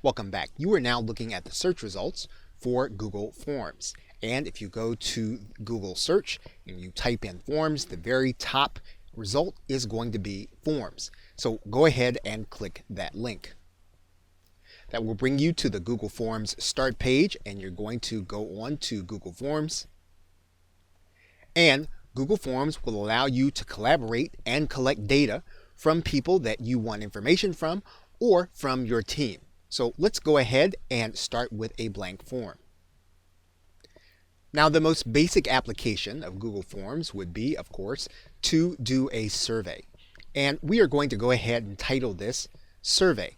Welcome back. You are now looking at the search results for Google Forms. And if you go to Google search and you type in forms, the very top result is going to be forms. So go ahead and click that link. That will bring you to the Google Forms start page, and you're going to go on to Google Forms. And Google Forms will allow you to collaborate and collect data from people that you want information from or from your team. So let's go ahead and start with a blank form. Now, the most basic application of Google Forms would be, of course, to do a survey. And we are going to go ahead and title this Survey.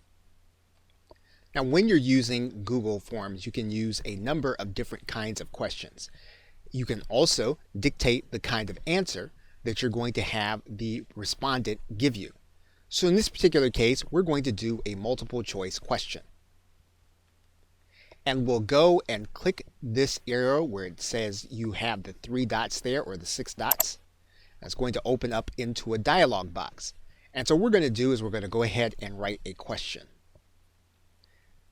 Now, when you're using Google Forms, you can use a number of different kinds of questions. You can also dictate the kind of answer that you're going to have the respondent give you. So in this particular case, we're going to do a multiple choice question. And we'll go and click this arrow where it says you have the 3 dots there, or the 6 dots. That's going to open up into a dialog box. And so what we're going to do is we're going to go ahead and write a question.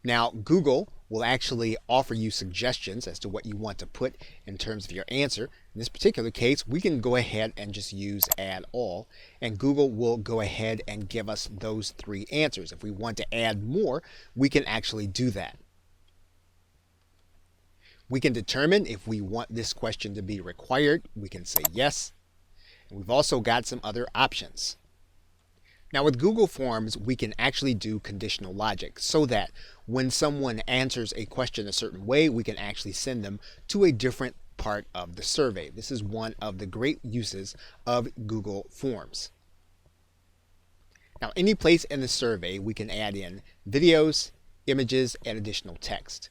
Now, Google will actually offer you suggestions as to what you want to put in terms of your answer. In this particular case, we can go ahead and just use add all, and Google will go ahead and give us those 3 answers. If we want to add more, we can actually do that. We can determine if we want this question to be required. We can say yes. And we've also got some other options. Now, with Google Forms, we can actually do conditional logic so that when someone answers a question a certain way, we can actually send them to a different part of the survey. This is one of the great uses of Google Forms. Now, any place in the survey, we can add in videos, images, and additional text.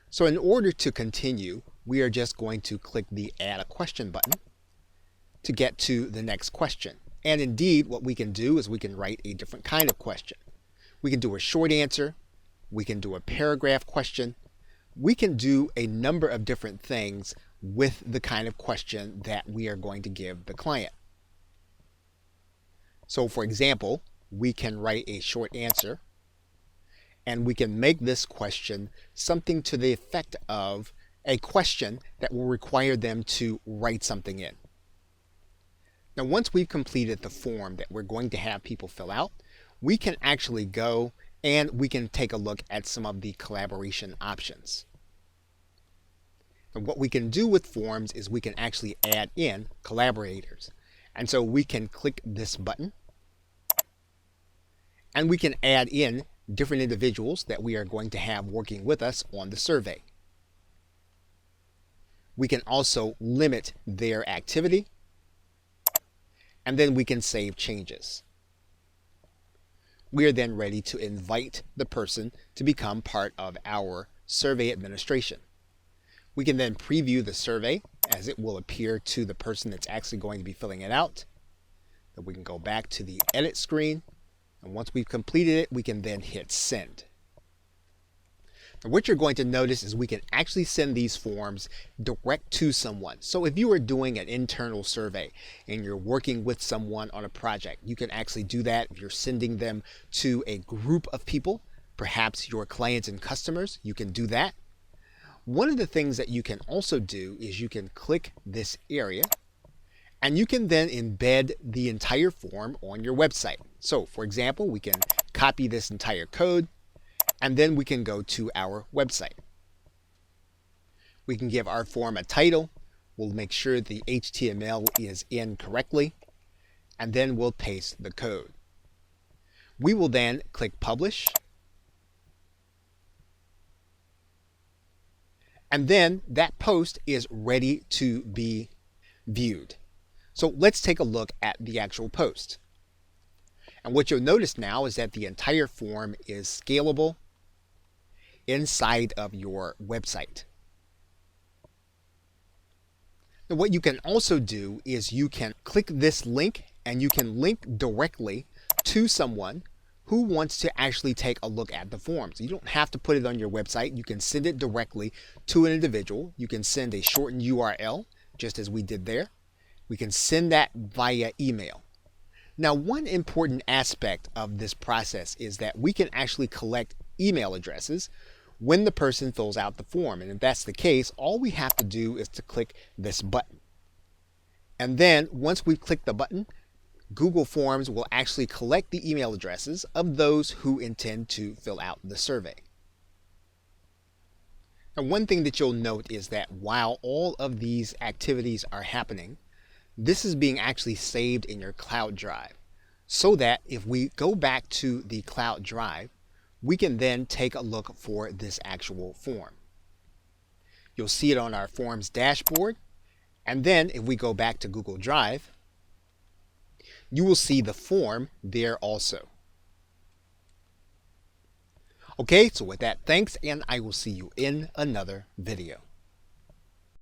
So in order to continue, we are just going to click the Add a Question button to get to the next question. And indeed, what we can do is we can write a different kind of question. We can do a short answer. We can do a paragraph question. We can do a number of different things with the kind of question that we are going to give the client. So for example, we can write a short answer, and we can make this question something to the effect of a question that will require them to write something in. Now, once we've completed the form that we're going to have people fill out, we can actually go and we can take a look at some of the collaboration options. And what we can do with forms is we can actually add in collaborators. And so we can click this button, and we can add in different individuals that we are going to have working with us on the survey. We can also limit their activity, and then we can save changes. We are then ready to invite the person to become part of our survey administration. We can then preview the survey as it will appear to the person that's actually going to be filling it out. Then we can go back to the edit screen, and once we've completed it, we can then hit send. Now, what you're going to notice is we can actually send these forms direct to someone. So if you are doing an internal survey and you're working with someone on a project, you can actually do that. If you're sending them to a group of people, perhaps your clients and customers, you can do that. One of the things that you can also do is you can click this area, and you can then embed the entire form on your website. So for example, we can copy this entire code, and then we can go to our website. We can give our form a title. We'll make sure the HTML is in correctly, and then we'll paste the code. We will then click Publish, and then that post is ready to be viewed. So let's take a look at the actual post. And what you'll notice now is that the entire form is scalable inside of your website. Now, what you can also do is you can click this link, and you can link directly to someone who wants to actually take a look at the forms. You don't have to put it on your website. You can send it directly to an individual. You can send a shortened URL, just as we did there. We can send that via email. Now, one important aspect of this process is that we can actually collect email addresses when the person fills out the form. And if that's the case, all we have to do is to click this button. And then once we've clicked the button, Google Forms will actually collect the email addresses of those who intend to fill out the survey. Now, one thing that you'll note is that while all of these activities are happening, this is being actually saved in your cloud drive, so that if we go back to the cloud drive, we can then take a look for this actual form. You'll see it on our Forms dashboard, and then if we go back to Google Drive, you will see the form there also. Okay, so with that, thanks, and I will see you in another video.